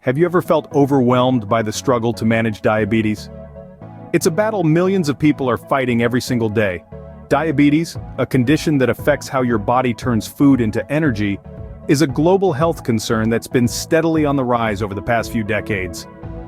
Have you ever felt overwhelmed by the struggle to manage diabetes? It's a battle millions of people are fighting every single day. Diabetes, a condition that affects how your body turns food into energy, is a global health concern that's been steadily on the rise over the past few decades.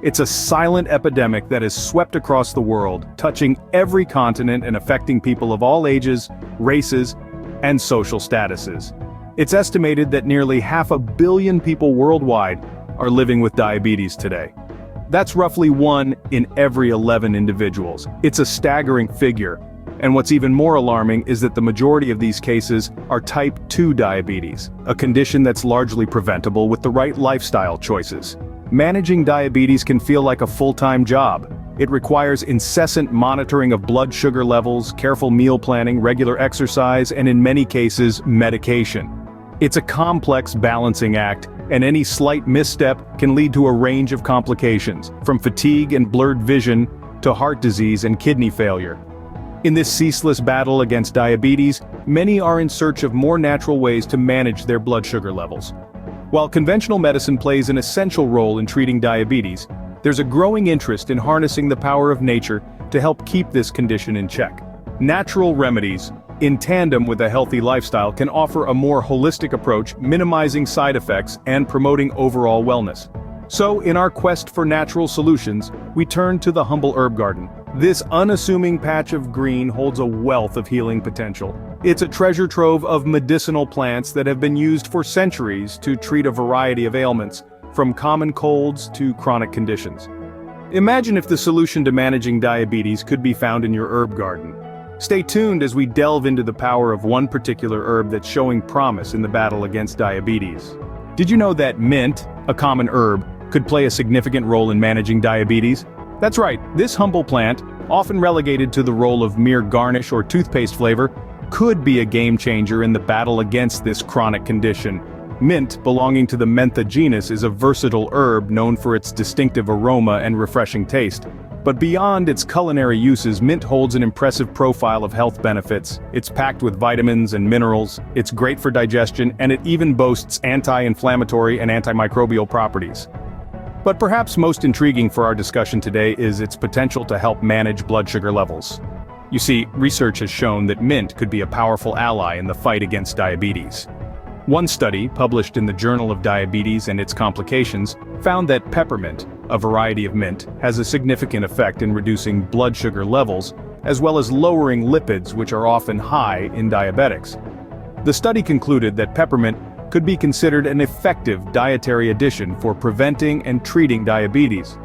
It's a silent epidemic that has swept across the world, touching every continent and affecting people of all ages, races, and social statuses. It's estimated that nearly 500 million people worldwide are living with diabetes today. That's roughly 1 in every 11 individuals. It's a staggering figure. And what's even more alarming is that the majority of these cases are type 2 diabetes, a condition that's largely preventable with the right lifestyle choices. Managing diabetes can feel like a full-time job. It requires incessant monitoring of blood sugar levels, careful meal planning, regular exercise, and in many cases, medication. It's a complex balancing act, and any slight misstep can lead to a range of complications, from fatigue and blurred vision to heart disease and kidney failure. In this ceaseless battle against diabetes, many are in search of more natural ways to manage their blood sugar levels. While conventional medicine plays an essential role in treating diabetes, there's a growing interest in harnessing the power of nature to help keep this condition in check. Natural remedies, in tandem with a healthy lifestyle, can offer a more holistic approach, minimizing side effects and promoting overall wellness. So, in our quest for natural solutions, we turn to the humble herb garden. This unassuming patch of green holds a wealth of healing potential. It's a treasure trove of medicinal plants that have been used for centuries to treat a variety of ailments, from common colds to chronic conditions. Imagine if the solution to managing diabetes could be found in your herb garden. Stay tuned as we delve into the power of one particular herb that's showing promise in the battle against diabetes. Did you know that mint, a common herb, could play a significant role in managing diabetes? That's right, this humble plant, often relegated to the role of mere garnish or toothpaste flavor, could be a game changer in the battle against this chronic condition. Mint, belonging to the mentha genus, is a versatile herb known for its distinctive aroma and refreshing taste. But beyond its culinary uses, mint holds an impressive profile of health benefits. It's packed with vitamins and minerals, it's great for digestion, and it even boasts anti-inflammatory and antimicrobial properties. But perhaps most intriguing for our discussion today is its potential to help manage blood sugar levels. You see, research has shown that mint could be a powerful ally in the fight against diabetes. One study, published in the Journal of Diabetes and Its Complications, found that peppermint, a variety of mint, has a significant effect in reducing blood sugar levels, as well as lowering lipids, which are often high in diabetics. The study concluded that peppermint could be considered an effective dietary addition for preventing and treating diabetes.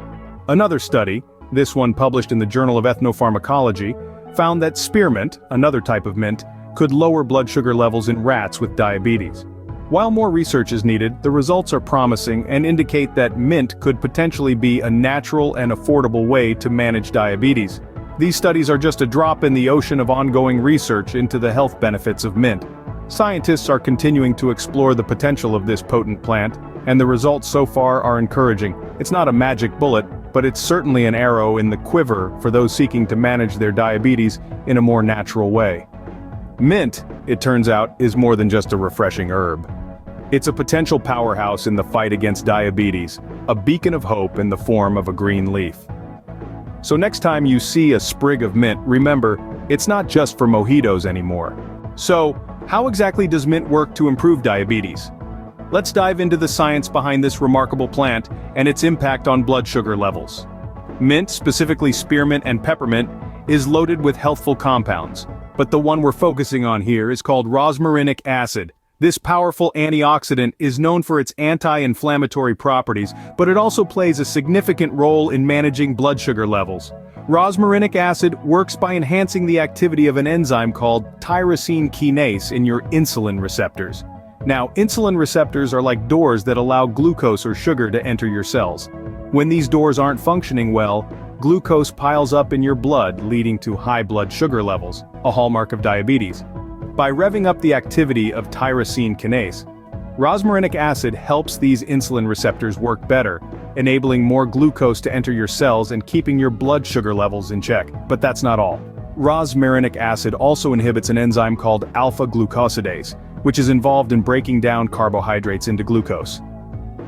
Another study, this one published in the Journal of Ethnopharmacology, found that spearmint, another type of mint, could lower blood sugar levels in rats with diabetes. While more research is needed, the results are promising and indicate that mint could potentially be a natural and affordable way to manage diabetes. These studies are just a drop in the ocean of ongoing research into the health benefits of mint. Scientists are continuing to explore the potential of this potent plant, and the results so far are encouraging. It's not a magic bullet, but it's certainly an arrow in the quiver for those seeking to manage their diabetes in a more natural way. Mint, it turns out, is more than just a refreshing herb. It's a potential powerhouse in the fight against diabetes, a beacon of hope in the form of a green leaf. So next time you see a sprig of mint, remember, it's not just for mojitos anymore. So, how exactly does mint work to improve diabetes? Let's dive into the science behind this remarkable plant and its impact on blood sugar levels. Mint, specifically spearmint and peppermint, is loaded with healthful compounds, but the one we're focusing on here is called rosmarinic acid. This powerful antioxidant is known for its anti-inflammatory properties, but it also plays a significant role in managing blood sugar levels. Rosmarinic acid works by enhancing the activity of an enzyme called tyrosine kinase in your insulin receptors. Now, insulin receptors are like doors that allow glucose or sugar to enter your cells. When these doors aren't functioning well, glucose piles up in your blood, leading to high blood sugar levels, a hallmark of diabetes. By revving up the activity of tyrosine kinase, rosmarinic acid helps these insulin receptors work better, enabling more glucose to enter your cells and keeping your blood sugar levels in check. But that's not all. Rosmarinic acid also inhibits an enzyme called alpha-glucosidase, which is involved in breaking down carbohydrates into glucose.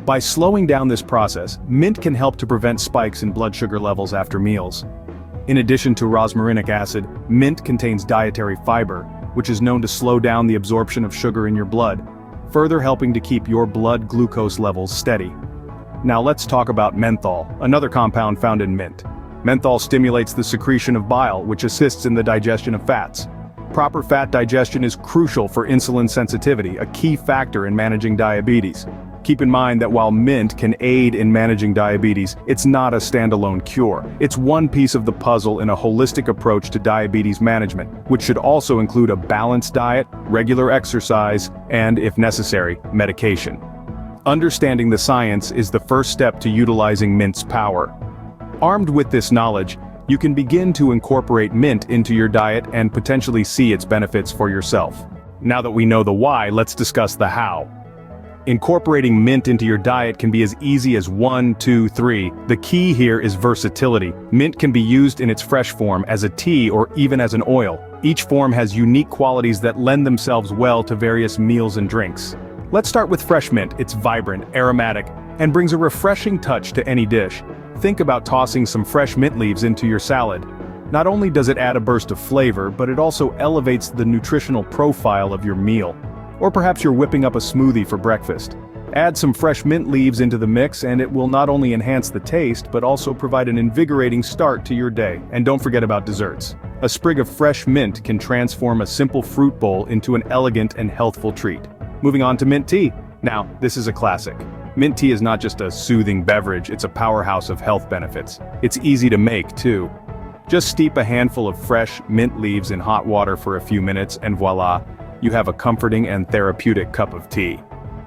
By slowing down this process, mint can help to prevent spikes in blood sugar levels after meals. In addition to rosmarinic acid, mint contains dietary fiber, which is known to slow down the absorption of sugar in your blood, further helping to keep your blood glucose levels steady. Now let's talk about menthol, another compound found in mint. Menthol stimulates the secretion of bile, which assists in the digestion of fats. Proper fat digestion is crucial for insulin sensitivity, a key factor in managing diabetes. Keep in mind that while mint can aid in managing diabetes, it's not a standalone cure. It's one piece of the puzzle in a holistic approach to diabetes management, which should also include a balanced diet, regular exercise, and, if necessary, medication. Understanding the science is the first step to utilizing mint's power. Armed with this knowledge, you can begin to incorporate mint into your diet and potentially see its benefits for yourself. Now that we know the why, let's discuss the how. Incorporating mint into your diet can be as easy as 1, 2, 3. The key here is versatility. Mint can be used in its fresh form as a tea or even as an oil. Each form has unique qualities that lend themselves well to various meals and drinks. Let's start with fresh mint. It's vibrant, aromatic, and brings a refreshing touch to any dish. Think about tossing some fresh mint leaves into your salad. Not only does it add a burst of flavor, but it also elevates the nutritional profile of your meal. Or perhaps you're whipping up a smoothie for breakfast. Add some fresh mint leaves into the mix and it will not only enhance the taste but also provide an invigorating start to your day. And don't forget about desserts. A sprig of fresh mint can transform a simple fruit bowl into an elegant and healthful treat. Moving on to mint tea. Now, this is a classic. Mint tea is not just a soothing beverage, it's a powerhouse of health benefits. It's easy to make, too. Just steep a handful of fresh mint leaves in hot water for a few minutes and voila, you have a comforting and therapeutic cup of tea.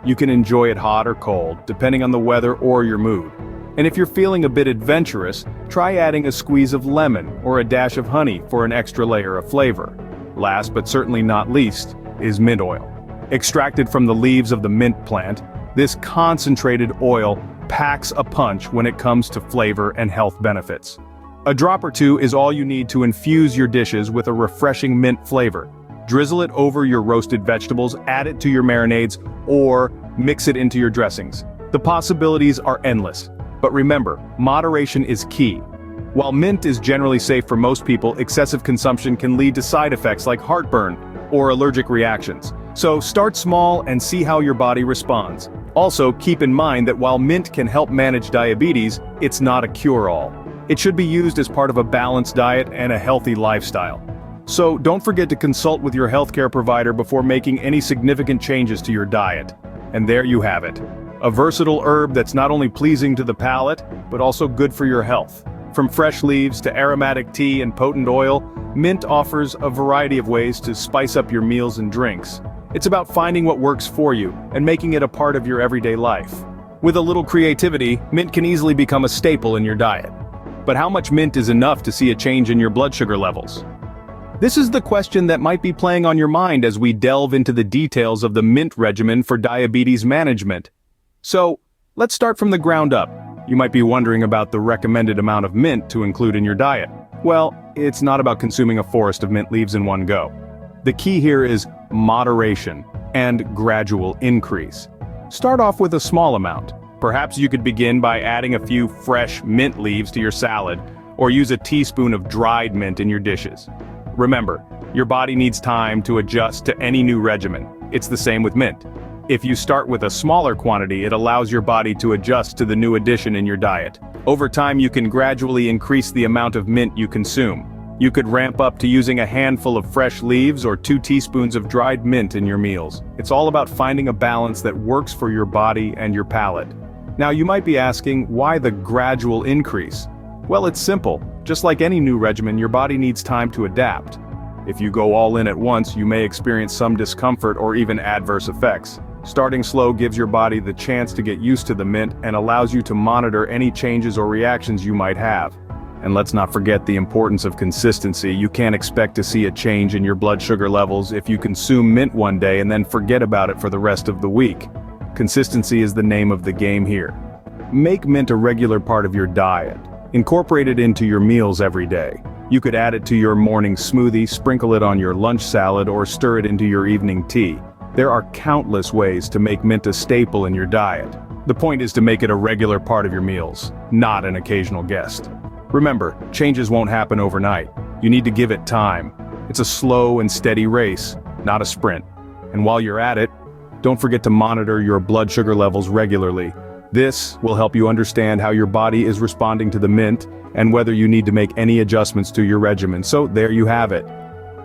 You can enjoy it hot or cold, depending on the weather or your mood. And if you're feeling a bit adventurous, try adding a squeeze of lemon or a dash of honey for an extra layer of flavor. Last but certainly not least, is mint oil. Extracted from the leaves of the mint plant, this concentrated oil packs a punch when it comes to flavor and health benefits. A drop or two is all you need to infuse your dishes with a refreshing mint flavor. Drizzle it over your roasted vegetables, add it to your marinades, or mix it into your dressings. The possibilities are endless. But remember, moderation is key. While mint is generally safe for most people, excessive consumption can lead to side effects like heartburn or allergic reactions. So start small and see how your body responds. Also, keep in mind that while mint can help manage diabetes, it's not a cure-all. It should be used as part of a balanced diet and a healthy lifestyle. So don't forget to consult with your healthcare provider before making any significant changes to your diet. And there you have it. A versatile herb that's not only pleasing to the palate, but also good for your health. From fresh leaves to aromatic tea and potent oil, mint offers a variety of ways to spice up your meals and drinks. It's about finding what works for you and making it a part of your everyday life. With a little creativity, mint can easily become a staple in your diet. But how much mint is enough to see a change in your blood sugar levels? This is the question that might be playing on your mind as we delve into the details of the mint regimen for diabetes management. So, let's start from the ground up. You might be wondering about the recommended amount of mint to include in your diet. Well, it's not about consuming a forest of mint leaves in one go. The key here is moderation and gradual increase. Start off with a small amount. Perhaps you could begin by adding a few fresh mint leaves to your salad, or use a teaspoon of dried mint in your dishes. Remember, your body needs time to adjust to any new regimen. It's the same with mint. If you start with a smaller quantity, it allows your body to adjust to the new addition in your diet. Over time, you can gradually increase the amount of mint you consume. You could ramp up to using a handful of fresh leaves or 2 teaspoons of dried mint in your meals. It's all about finding a balance that works for your body and your palate. Now you might be asking, why the gradual increase? Well, it's simple. Just like any new regimen, your body needs time to adapt. If you go all in at once, you may experience some discomfort or even adverse effects. Starting slow gives your body the chance to get used to the mint and allows you to monitor any changes or reactions you might have. And let's not forget the importance of consistency. You can't expect to see a change in your blood sugar levels if you consume mint one day and then forget about it for the rest of the week. Consistency is the name of the game here. Make mint a regular part of your diet. Incorporate it into your meals every day. You could add it to your morning smoothie, sprinkle it on your lunch salad, or stir it into your evening tea. There are countless ways to make mint a staple in your diet. The point is to make it a regular part of your meals, not an occasional guest. Remember, changes won't happen overnight. You need to give it time. It's a slow and steady race, not a sprint. And while you're at it, don't forget to monitor your blood sugar levels regularly. This will help you understand how your body is responding to the mint and whether you need to make any adjustments to your regimen. So there you have it.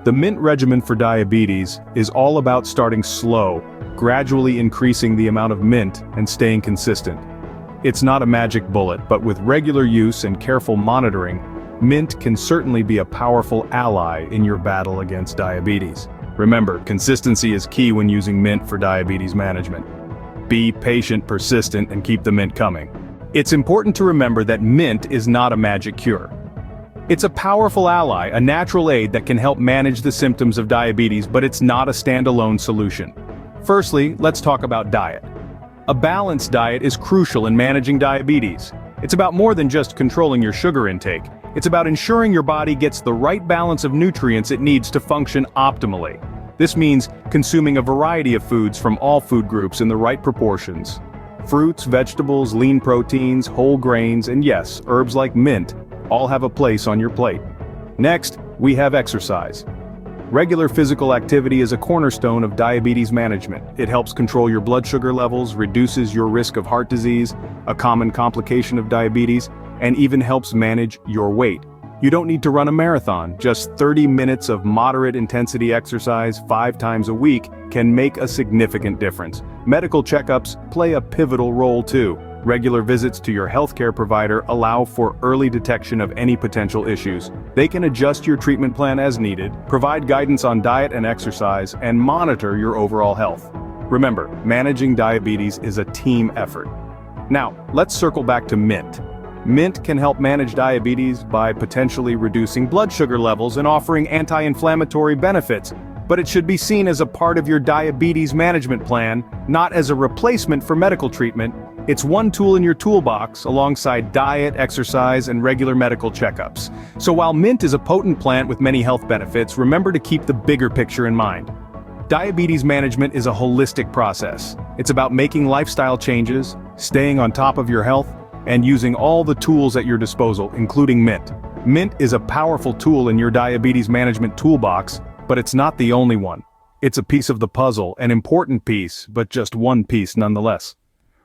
The mint regimen for diabetes is all about starting slow, gradually increasing the amount of mint and staying consistent. It's not a magic bullet, but with regular use and careful monitoring, mint can certainly be a powerful ally in your battle against diabetes. Remember, consistency is key when using mint for diabetes management. Be patient, persistent, and keep the mint coming. It's important to remember that mint is not a magic cure. It's a powerful ally, a natural aid that can help manage the symptoms of diabetes, but it's not a standalone solution. Firstly, let's talk about diet. A balanced diet is crucial in managing diabetes. It's about more than just controlling your sugar intake. It's about ensuring your body gets the right balance of nutrients it needs to function optimally. This means consuming a variety of foods from all food groups in the right proportions. Fruits, vegetables, lean proteins, whole grains, and yes, herbs like mint all have a place on your plate. Next, we have exercise. Regular physical activity is a cornerstone of diabetes management. It helps control your blood sugar levels, reduces your risk of heart disease, a common complication of diabetes, and even helps manage your weight. You don't need to run a marathon. Just 30 minutes of moderate intensity exercise 5 times a week can make a significant difference. Medical checkups play a pivotal role too. Regular visits to your healthcare provider allow for early detection of any potential issues. They can adjust your treatment plan as needed, provide guidance on diet and exercise, and monitor your overall health. Remember, managing diabetes is a team effort. Now, let's circle back to mint. Mint can help manage diabetes by potentially reducing blood sugar levels and offering anti-inflammatory benefits, but it should be seen as a part of your diabetes management plan, not as a replacement for medical treatment. It's one tool in your toolbox alongside diet, exercise, and regular medical checkups. So while mint is a potent plant with many health benefits, remember to keep the bigger picture in mind. Diabetes management is a holistic process. It's about making lifestyle changes, staying on top of your health, and using all the tools at your disposal, including mint. Mint is a powerful tool in your diabetes management toolbox, but it's not the only one. It's a piece of the puzzle, an important piece, but just one piece nonetheless.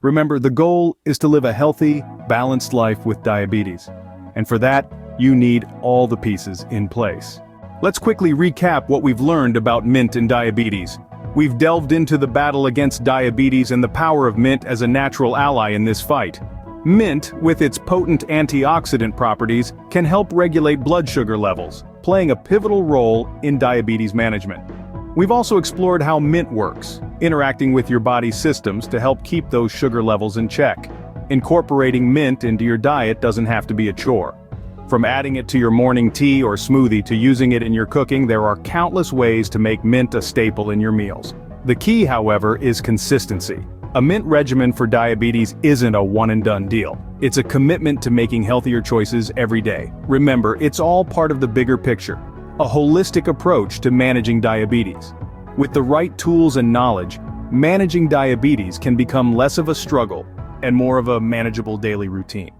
Remember, the goal is to live a healthy, balanced life with diabetes. And for that, you need all the pieces in place. Let's quickly recap what we've learned about mint and diabetes. We've delved into the battle against diabetes and the power of mint as a natural ally in this fight. Mint, with its potent antioxidant properties, can help regulate blood sugar levels, playing a pivotal role in diabetes management. We've also explored how mint works, interacting with your body's systems to help keep those sugar levels in check. Incorporating mint into your diet doesn't have to be a chore. From adding it to your morning tea or smoothie to using it in your cooking, there are countless ways to make mint a staple in your meals. The key, however, is consistency. A mint regimen for diabetes isn't a one-and-done deal. It's a commitment to making healthier choices every day. Remember, it's all part of the bigger picture, a holistic approach to managing diabetes. With the right tools and knowledge, managing diabetes can become less of a struggle and more of a manageable daily routine.